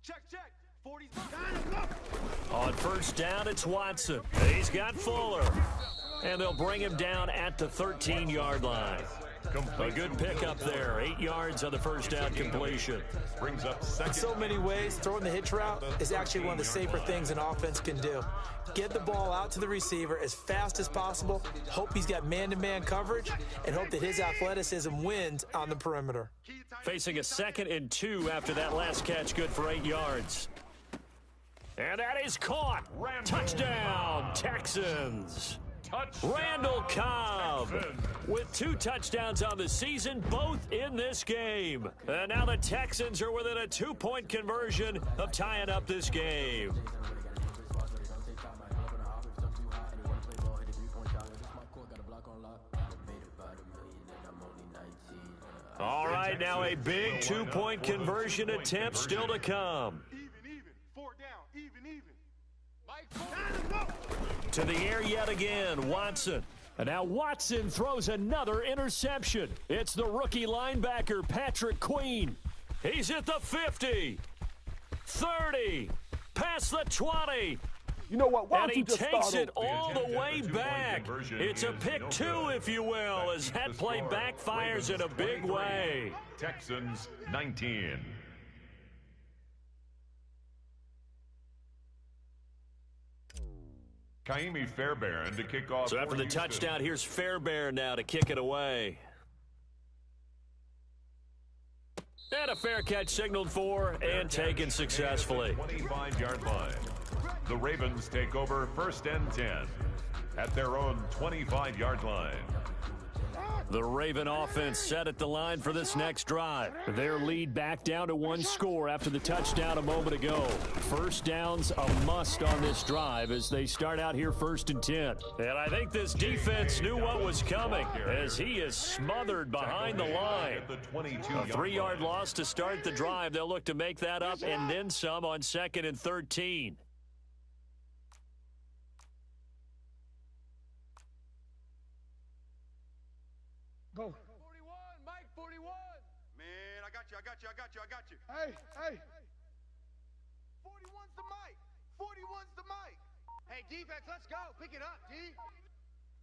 Check. 40's Mike.
On 1st down, it's Watson. He's got Fuller. And they'll bring him down at the 13-yard line. A good pickup there. 8 yards on the 1st down completion.
Brings up
In so many ways, throwing the hitch route is actually one of the safer things an offense can do. Get the ball out to the receiver as fast as possible, hope he's got man-to-man coverage, and hope that his athleticism wins on the perimeter.
Facing a 2nd and 2 after that last catch, good for 8 yards. And that is caught. Touchdown, Texans. Randall Cobb with 2 touchdowns on the season, both in this game. And now the Texans are within a 2-point conversion of tying up this game. All right, now a big 2-point conversion attempt still to come.
Even. 4 down. Even.
To the air yet again, Watson. And now Watson throws another interception. It's the rookie linebacker, Patrick Queen. He's at the 50, 30, past the 20.
You know what?
And he takes it all the way back. It's a pick 2, if you will, as that play backfires in a big way.
Texans 19. Kaimi Fairbairn to kick off.
So after the touchdown, here's Fairbairn now to kick it away. And a fair catch signaled for and taken successfully.
25-yard line. The Ravens take over 1st and 10 at their own 25-yard line.
The Raven offense set at the line for this next drive. Their lead back down to 1 score after the touchdown a moment ago. First down's a must on this drive as they start out here 1st and 10. And I think this defense knew what was coming as he is smothered behind the line. A 3-yard loss to start the drive. They'll look to make that up and then some on 2nd and 13.
Go. 41, Mike, 41.
Man, I got you.
Hey.
41's the mic. 41's the mic. Hey, defense, let's go. Pick it up, D.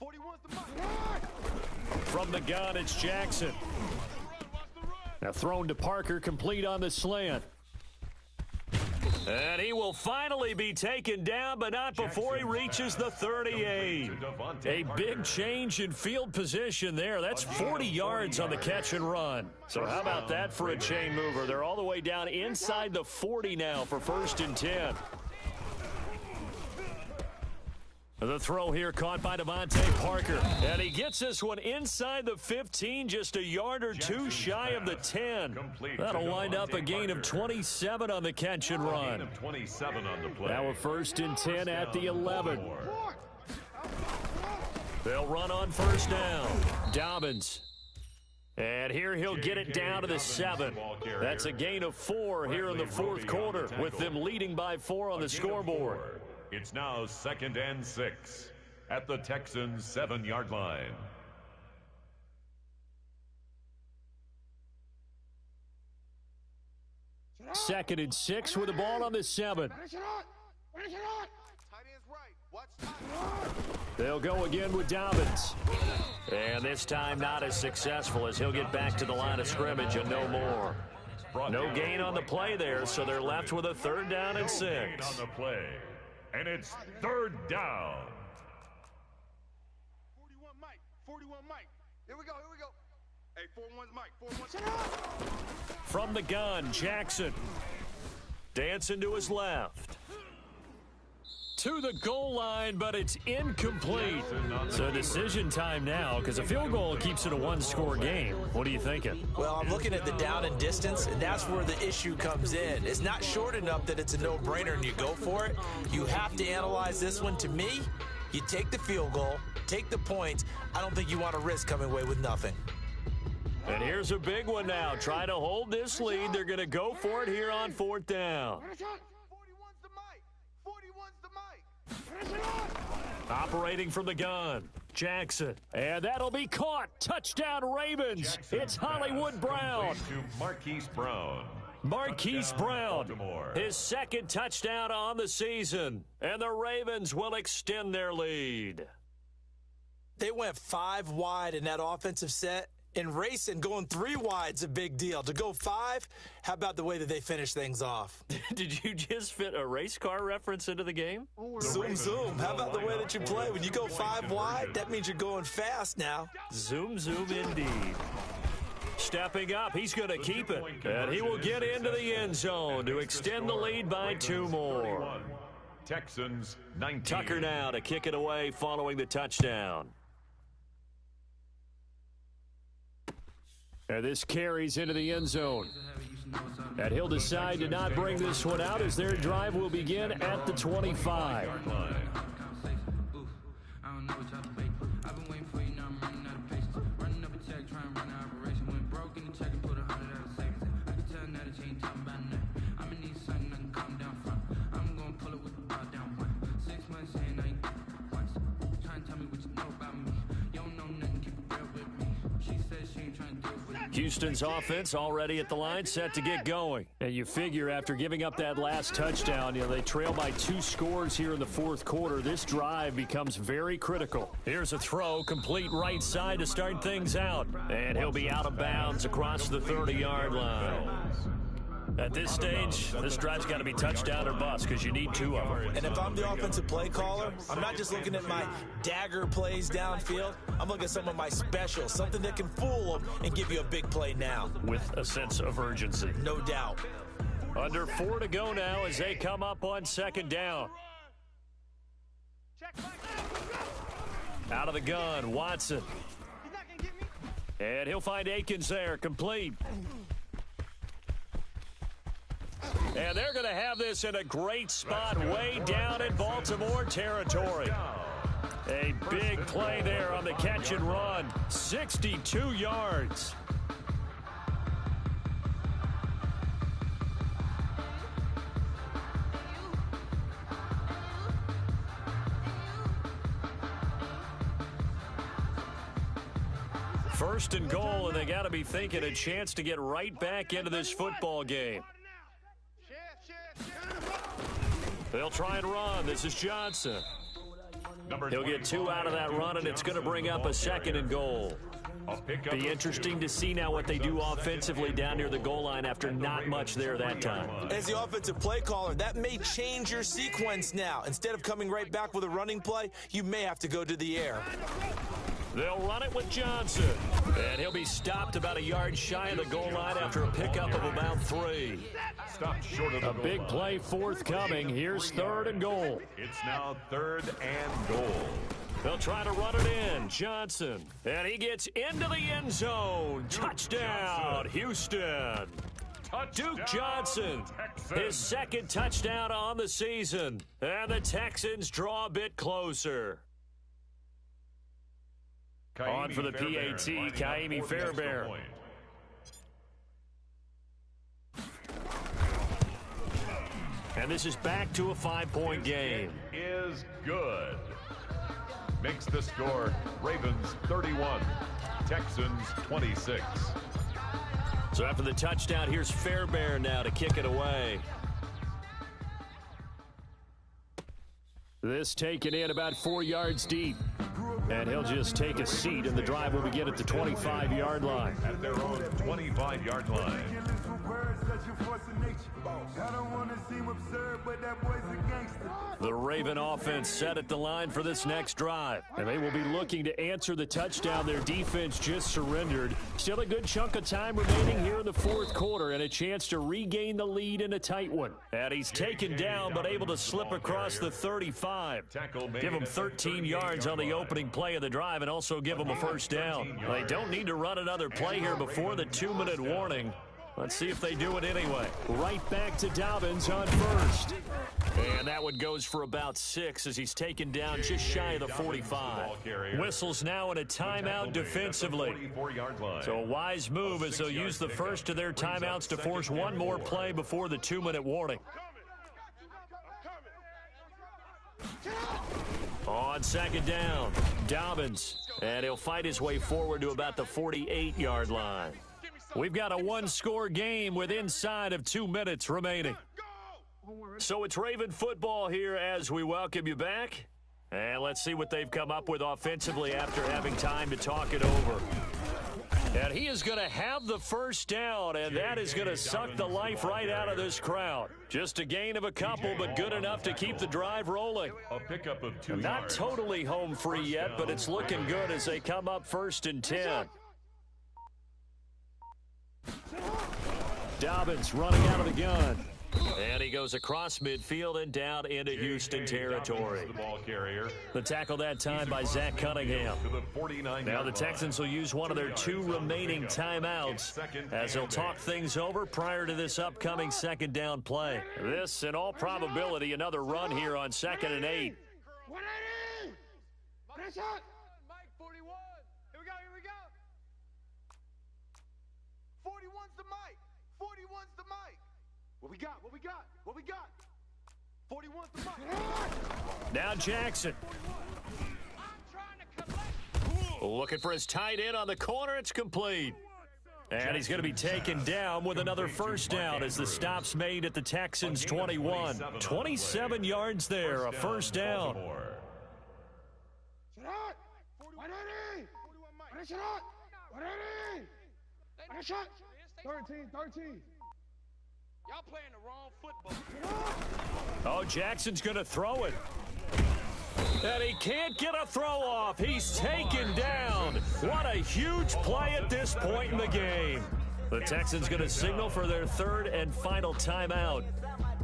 41's the mic.
From the gun, it's Jackson. Now thrown to Parker, complete on the slant. And he will finally be taken down, but not before he reaches the 38. A big change in field position there. That's 40 yards on the catch and run. So how about that for a chain mover? They're all the way down inside the 40 now for 1st and 10. The throw here caught by Devontae Parker. And he gets this one inside the 15, just a yard or 2 shy of the 10. That'll wind up a gain of 27 on the catch and run. Now a 1st and 10 at the 11. They'll run on 1st down. Dobbins. And here he'll get it down to the 7. That's a gain of 4 here in the 4th quarter, with them leading by 4 on the scoreboard.
It's now 2nd and 6 at the Texans' 7-yard line.
Second and 6 with the ball on the 7. They'll go again with Dobbins. And this time not as successful as he'll get back to the line of scrimmage and no more. No gain on the play there, so they're left with a 3rd down and 6.
On the play. And it's 3rd down.
41 Mike. Here we go. Hey, 41's Mike.
From the gun, Jackson. Dancing to his left. To the goal line, but it's incomplete. So decision time now, because a field goal keeps it a 1-score game. What are you thinking?
Well, I'm looking at the down and distance, and that's where the issue comes in. It's not short enough that it's a no-brainer and you go for it. You have to analyze this one. To me, you take the field goal, take the points. I don't think you want to risk coming away with nothing.
And here's a big one now. Trying to hold this lead. They're going to go for it here on 4th down.
41's the mic.
Operating from the gun, Jackson. And that'll be caught. Touchdown, Ravens.
Jackson
it's Hollywood Brown.
To Marquise Brown.
Marquise Brown, his 2nd touchdown on the season. And the Ravens will extend their lead.
They went 5 wide in that offensive set. In racing, going 3 wide's a big deal. To go 5, how about the way that they finish things off?
Did you just fit a race car reference into the game?
Zoom, zoom. How about the way that you play? When you go 5 wide, that means you're going fast now.
Zoom, zoom indeed. Stepping up, he's going to keep it. And he will get into the end zone to extend the lead by 2 more.
Texans 19.
Tucker now to kick it away following the touchdown. And this carries into the end zone. And he'll decide to not bring this one out as their drive will begin at the 25. Houston's offense already at the line, set to get going. And you figure after giving up that last touchdown, they trail by 2 scores here in the fourth quarter. This drive becomes very critical. Here's a throw, complete right side to start things out. And he'll be out of bounds across the 30-yard line. At this stage, this drive's got to be touchdown or bust because you need 2 of them.
And if I'm the offensive play caller, I'm not just looking at my dagger plays downfield. I'm looking at some of my specials, something that can fool them and give you a big play now.
With a sense of urgency.
No doubt.
Under 4 to go now as they come up on second down. Out of the gun, Watson. And he'll find Akins there, complete. And they're going to have this in a great spot way down in Baltimore territory. A big play there on the catch and run. 62 yards. First and goal, and they got to be thinking a chance to get right back into this football game. They'll try and run. This is Johnson. He'll get 2 out of that run, and it's going to bring up a second and goal. Be interesting to see now what they do offensively down near the goal line after not much there that time.
As the offensive play caller, that may change your sequence now. Instead of coming right back with a running play, you may have to go to the air.
They'll run it with Johnson. And he'll be stopped about a yard shy of the goal line after a pickup of about 3.
Stopped short of the
a big play forthcoming. Here's 3rd and goal.
It's now 3rd and goal.
They'll try to run it in. Johnson. And he gets into the end zone. Touchdown, Houston. Duke Johnson, his 2nd touchdown on the season. And the Texans draw a bit closer. On for the PAT, Kaimi Fairbairn. And this is back to a 5-point game.
Is good. Makes the score Ravens 31, Texans 26.
So after the touchdown, here's Fairbairn now to kick it away. This taken in about 4 yards deep. And he'll just take a seat, and the drive will begin at the 25-yard line.
At their own 25-yard line.
The Raven offense set at the line for this next drive. And they will be looking to answer the touchdown their defense just surrendered. Still a good chunk of time remaining here in the fourth quarter and a chance to regain the lead in a tight one. And he's taken down but able to slip across the 35. Give him 13 yards on the opening play of the drive and also give him a first down. They don't need to run another play here before the 2-minute warning. Let's see if they do it anyway. Right back to Dobbins on first. And that one goes for about 6 as he's taken down just shy of the 45. Whistles now in a timeout defensively. So a wise move as they'll use the first of their timeouts to force one more play before the 2-minute warning. On second down, Dobbins. And he'll fight his way forward to about the 48-yard line. We've got a one-score game with inside of 2 minutes remaining. So it's Raven football here as we welcome you back. And let's see what they've come up with offensively after having time to talk it over. And he is going to have the first down, and that is going to suck the life right out of this crowd. Just a gain of a couple, but good enough to keep the drive rolling.
A pickup of 2 yards.
Not totally home free yet, but it's looking good as they come up 1st and 10. Dobbins running out of the gun. And he goes across midfield and down into Houston territory.
The ball carrier.
The tackle that time by Zach Cunningham. Now the Texans will use one of their 2 remaining timeouts as they'll talk things over prior to this upcoming second down play. This, in all probability, another run here on 2nd and 8.
180! Nice shot! Mike, 41. Here we go. 41's the mic. 41's the mic. What we got? 41's the mic.
Now Jackson. Looking for his tight end on the corner. It's complete. And he's going to be taken down with another first down as the stop's made at the Texans' 21. 27 yards there, a first down.
Shot! 180! 180! 13. Y'all playing the wrong football.
Oh, Jackson's going to throw it. And he can't get a throw off. He's taken down. What a huge play at this point in the game. The Texans going to signal for their 3rd and final timeout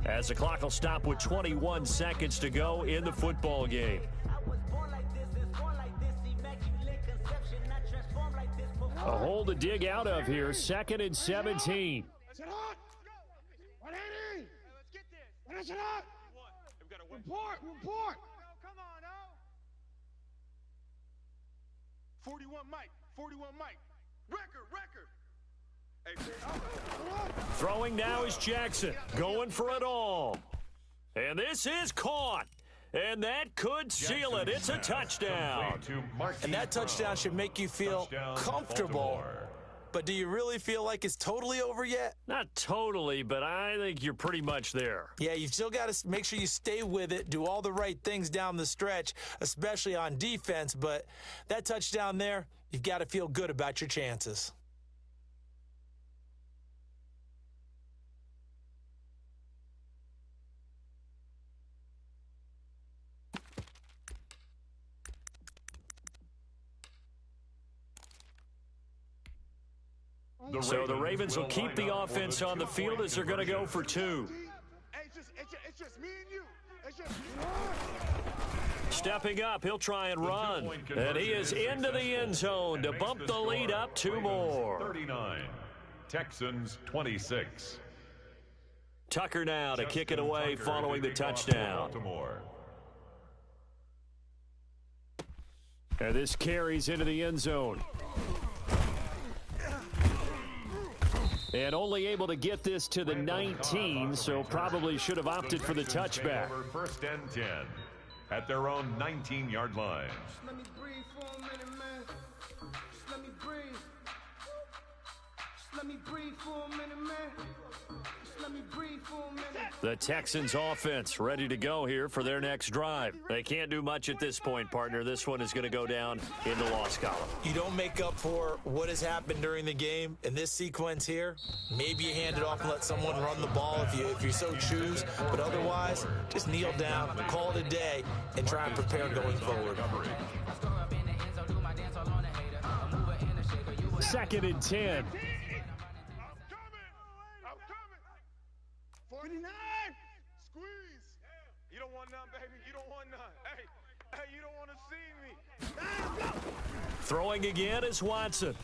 as the clock will stop with 21 seconds to go in the football game. A hole to dig out of here, 2nd and 17.
Finish it up! Report! Come on, now! 41 Mike. Record! Hey.
Throwing now is Jackson, going for it all. And this is caught. And that could seal it. It's a touchdown.
And that touchdown should make you feel comfortable. But do you really feel like it's totally over yet?
Not totally, but I think you're pretty much there.
Yeah, you've still got to make sure you stay with it, do all the right things down the stretch, especially on defense. But that touchdown there, you've got to feel good about your chances.
So the Ravens will keep the offense on the field as they're going to go for 2.
It's just me and you.
Stepping up, he'll try and run. And he is into the end zone to bump the lead up 2 more.
39, Texans 26.
Tucker now to kick it away following the touchdown. And this carries into the end zone. And only able to get this to the 19, so probably should have opted for the touchback.
1st and 10 at their own 19-yard line.
Let me breathe for a minute, man. Let me breathe. Let me breathe for a minute, man. Let me breathe for a minute.
The Texans offense ready to go here for their next drive. They can't do much at this point, partner. This one is going to go down in the loss column.
You don't make up for what has happened during the game in this sequence here. Maybe you hand it off and let someone run the ball if you so choose. But otherwise, just kneel down, call it a day, and try and prepare going forward.
2nd and 10.
49! Squeeze! You don't want none, baby. You don't want none. Hey, you don't want to see me.
Throwing again is Watson.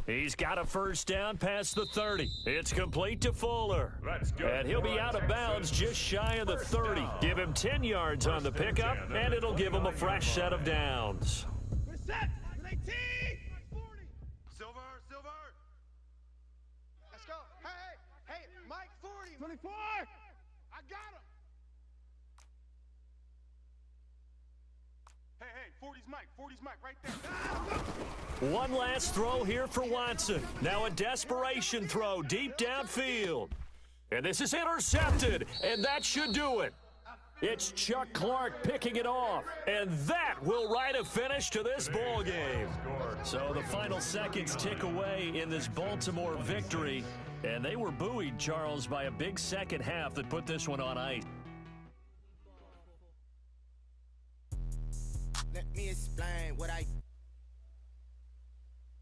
He's got a first down past the 30. It's complete to Fuller. And he'll be out of bounds just shy of the 30. Give him 10 yards on the pickup, and it'll give him a fresh set of downs.
We're set! 19! Silver! Let's go. Hey, Mike 40. 24! I got him! Hey, 40's Mike right there.
One last throw here for Watson. Now a desperation throw deep downfield. And this is intercepted, and that should do it. It's Chuck Clark picking it off, and that will write a finish to this ball game. So the final seconds tick away in this Baltimore victory, and they were buoyed, Charles, by a big second half that put this one on ice.
Let me explain what I